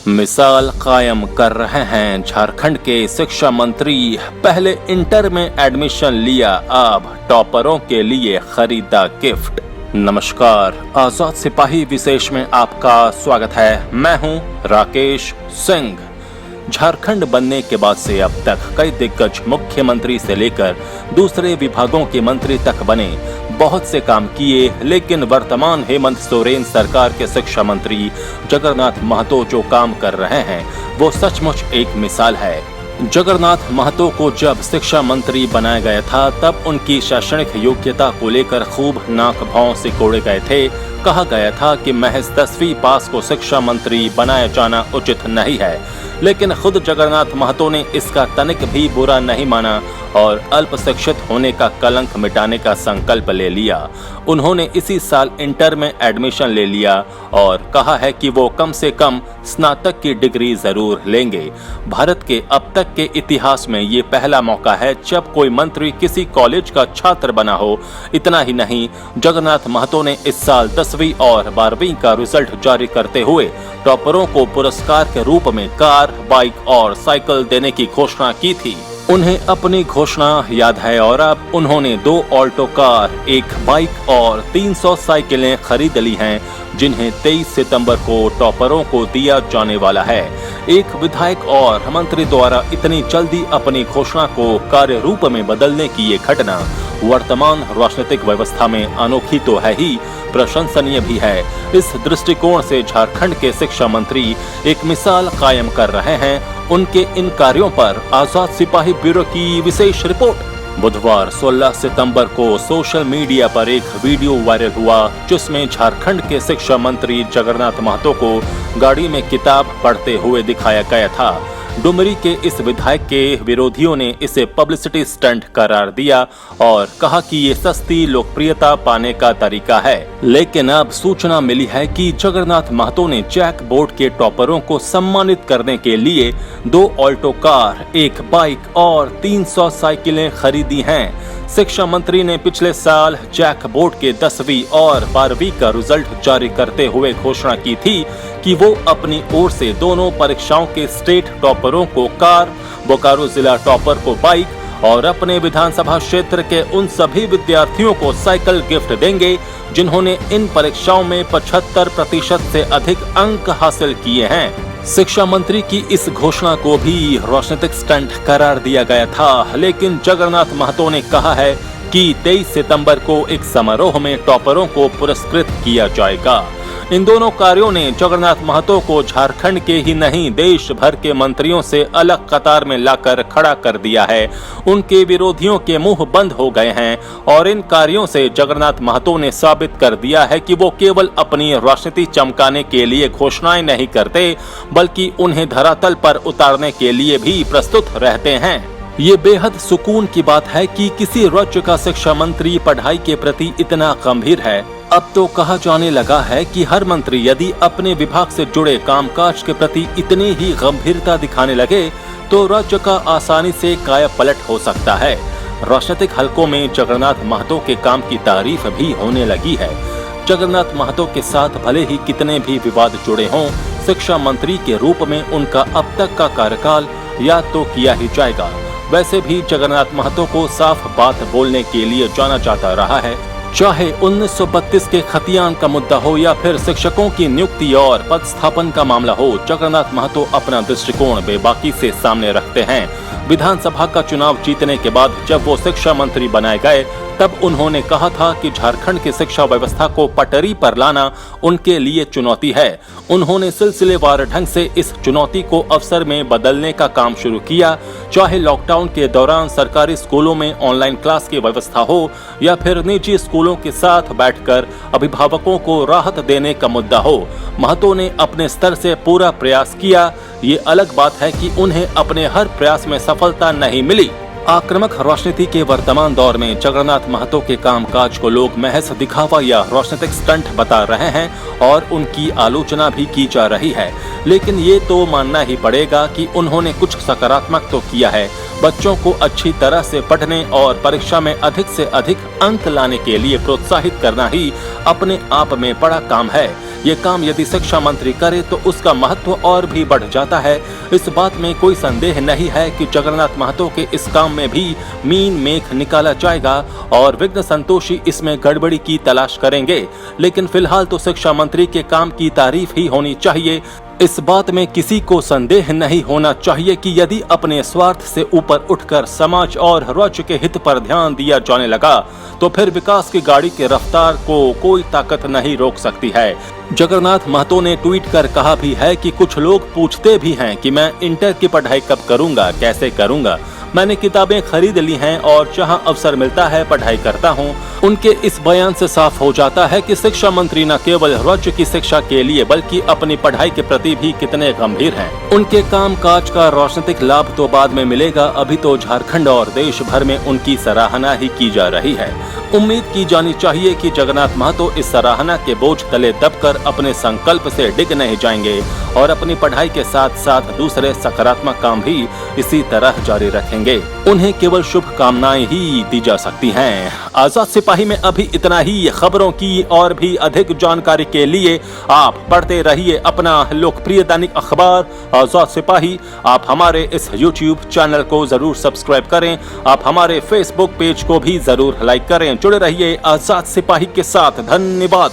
मिसाल कायम कर रहे हैं झारखंड के शिक्षा मंत्री। पहले इंटर में एडमिशन लिया, अब टॉपरों के लिए खरीदा गिफ्ट। नमस्कार, आजाद सिपाही विशेष में आपका स्वागत है। मैं हूं राकेश सिंह। झारखंड बनने के बाद से अब तक कई दिग्गज मुख्यमंत्री से लेकर दूसरे विभागों के मंत्री तक बने, बहुत से काम किए, लेकिन वर्तमान हेमंत सोरेन सरकार के शिक्षा मंत्री जगन्नाथ महतो जो काम कर रहे हैं वो सचमुच एक मिसाल है। जगन्नाथ महतो को जब शिक्षा मंत्री बनाया गया था तब उनकी शैक्षणिक योग्यता को लेकर खूब नाक भौं सिकोड़े गए थे। कहा गया था कि महज 10वीं पास को शिक्षा मंत्री बनाया जाना उचित नहीं है, लेकिन खुद जगन्नाथ महतो ने इसका तनिक भी बुरा नहीं माना और अल्प शिक्षित होने का कलंक मिटाने का संकल्प ले लिया। उन्होंने इसी साल इंटर में एडमिशन ले लिया और कहा है कि वो कम से कम स्नातक की डिग्री जरूर लेंगे। भारत के अब तक के इतिहास में ये पहला मौका है जब कोई मंत्री किसी कॉलेज का छात्र बना हो। इतना ही नहीं, जगन्नाथ महतो ने इस साल 10वीं और 12वीं का रिजल्ट जारी करते हुए टॉपरों को पुरस्कार के रूप में कार, बाइक और साइकिल देने की घोषणा की थी। उन्हें अपनी घोषणा याद है और अब उन्होंने 2 ऑल्टो कार, 1 बाइक और 300 साइकिलें खरीद ली हैं, जिन्हें 23 सितंबर को टॉपरों को दिया जाने वाला है। एक विधायक और मंत्री द्वारा इतनी जल्दी अपनी घोषणा को कार्य रूप में बदलने की ये घटना वर्तमान राजनीतिक व्यवस्था में अनोखी तो है ही, प्रशंसनीय भी है। इस दृष्टिकोण से झारखंड के शिक्षा मंत्री एक मिसाल कायम कर रहे हैं। उनके इन कार्यों पर आजाद सिपाही ब्यूरो की विशेष रिपोर्ट। बुधवार 16 सितंबर को सोशल मीडिया पर एक वीडियो वायरल हुआ जिसमें झारखंड के शिक्षा मंत्री जगन्नाथ महतो को गाड़ी में किताब पढ़ते हुए दिखाया गया था। डुमरी के इस विधायक के विरोधियों ने इसे पब्लिसिटी स्टंट करार दिया और कहा कि ये सस्ती लोकप्रियता पाने का तरीका है। लेकिन अब सूचना मिली है कि जगन्नाथ महतो ने जैक बोर्ड के टॉपरों को सम्मानित करने के लिए 2 ऑल्टो कार, 1 बाइक और 300 साइकिलें खरीदी हैं। शिक्षा मंत्री ने पिछले साल जैक बोर्ड के 10वीं और 12वीं का रिजल्ट जारी करते हुए घोषणा की थी कि वो अपनी ओर से दोनों परीक्षाओं के स्टेट टॉपरों को कार, बोकारो जिला टॉपर को बाइक और अपने विधानसभा क्षेत्र के उन सभी विद्यार्थियों को साइकिल गिफ्ट देंगे जिन्होंने इन परीक्षाओं में 75% से अधिक अंक हासिल किए हैं। शिक्षा मंत्री की इस घोषणा को भी राजनीतिक स्टंट करार दिया गया था, लेकिन जगन्नाथ महतो ने कहा है कि 23 सितंबर को एक समारोह में टॉपरों को पुरस्कृत किया जाएगा। इन दोनों कार्यों ने जगन्नाथ महतो को झारखंड के ही नहीं देश भर के मंत्रियों से अलग कतार में लाकर खड़ा कर दिया है। उनके विरोधियों के मुंह बंद हो गए हैं और इन कार्यों से जगन्नाथ महतो ने साबित कर दिया है कि वो केवल अपनी राजनीति चमकाने के लिए घोषणाएं नहीं करते, बल्कि उन्हें धरातल पर उतारने के लिए भी प्रस्तुत रहते हैं। ये बेहद सुकून की बात है कि किसी राज्य का शिक्षा मंत्री पढ़ाई के प्रति इतना गंभीर है। अब तो कहा जाने लगा है कि हर मंत्री यदि अपने विभाग से जुड़े कामकाज के प्रति इतनी ही गंभीरता दिखाने लगे तो राज्य का आसानी से काया पलट हो सकता है। राजनीतिक हलकों में जगन्नाथ महतो के काम की तारीफ भी होने लगी है। जगन्नाथ महतो के साथ भले ही कितने भी विवाद जुड़े हों, शिक्षा मंत्री के रूप में उनका अब तक का कार्यकाल याद तो किया ही जाएगा। वैसे भी जगन्नाथ महतो को साफ बात बोलने के लिए जाना जाता रहा है। चाहे 1932 के खतियान का मुद्दा हो या फिर शिक्षकों की नियुक्ति और पदस्थापन का मामला हो, जगन्नाथ महतो अपना दृष्टिकोण बेबाकी से सामने रखते हैं। विधानसभा का चुनाव जीतने के बाद जब वो शिक्षा मंत्री बनाए गए तब उन्होंने कहा था कि झारखंड की शिक्षा व्यवस्था को पटरी पर लाना उनके लिए चुनौती है। उन्होंने सिलसिलेवार ढंग से इस चुनौती को अवसर में बदलने का काम शुरू किया। चाहे लॉकडाउन के दौरान सरकारी स्कूलों में ऑनलाइन क्लास की व्यवस्था हो या फिर निजी स्कूलों के साथ बैठकर अभिभावकों को राहत देने का मुद्दा हो, महतो ने अपने स्तर से पूरा प्रयास किया। ये अलग बात है कि उन्हें अपने हर प्रयास में सफलता नहीं मिली। आक्रामक राजनीति के वर्तमान दौर में जगन्नाथ महतो के कामकाज को लोग महज दिखावा या राजनीतिक स्टंट बता रहे हैं और उनकी आलोचना भी की जा रही है। लेकिन ये तो मानना ही पड़ेगा कि उन्होंने कुछ सकारात्मक तो किया है। बच्चों को अच्छी तरह से पढ़ने और परीक्षा में अधिक से अधिक अंक लाने के लिए प्रोत्साहित करना ही अपने आप में बड़ा काम है। ये काम यदि शिक्षा मंत्री करे तो उसका महत्व और भी बढ़ जाता है। इस बात में कोई संदेह नहीं है कि जगन्नाथ महतो के इस काम में भी मीन मेख निकाला जाएगा और विघ्न संतोषी इसमें गड़बड़ी की तलाश करेंगे। लेकिन फिलहाल तो शिक्षा मंत्री के काम की तारीफ ही होनी चाहिए। इस बात में किसी को संदेह नहीं होना चाहिए कि यदि अपने स्वार्थ से ऊपर उठकर समाज और राज्य के हित पर ध्यान दिया जाने लगा तो फिर विकास की गाड़ी के रफ्तार को कोई ताकत नहीं रोक सकती है। जगन्नाथ महतो ने ट्वीट कर कहा भी है कि कुछ लोग पूछते भी हैं कि मैं इंटर की पढ़ाई कब करूंगा, कैसे करूंगा। मैंने किताबें खरीद ली हैं और जहां अवसर मिलता है पढ़ाई करता हूं। उनके इस बयान से साफ हो जाता है कि शिक्षा मंत्री न केवल राज्य की शिक्षा के लिए बल्कि अपनी पढ़ाई के प्रति भी कितने गंभीर हैं। उनके कामकाज का राजनीतिक लाभ तो बाद में मिलेगा, अभी तो झारखंड और देश भर में उनकी सराहना ही की जा रही है। उम्मीद की जानी चाहिए कि जगन्नाथ महतो इस सराहना के बोझ तले दबकर अपने संकल्प से डिग नहीं जाएंगे और अपनी पढ़ाई के साथ साथ दूसरे सकारात्मक काम भी इसी तरह जारी रखेंगे। उन्हें केवल शुभकामनाएं ही दी जा सकती हैं। आजाद सिपाही में अभी इतना ही। खबरों की और भी अधिक जानकारी के लिए आप पढ़ते रहिए अपना लोकप्रिय दैनिक अखबार आजाद सिपाही। आप हमारे इस YouTube चैनल को जरूर सब्सक्राइब करें। आप हमारे Facebook पेज को भी जरूर लाइक करें। जुड़े रहिए आजाद सिपाही के साथ। धन्यवाद।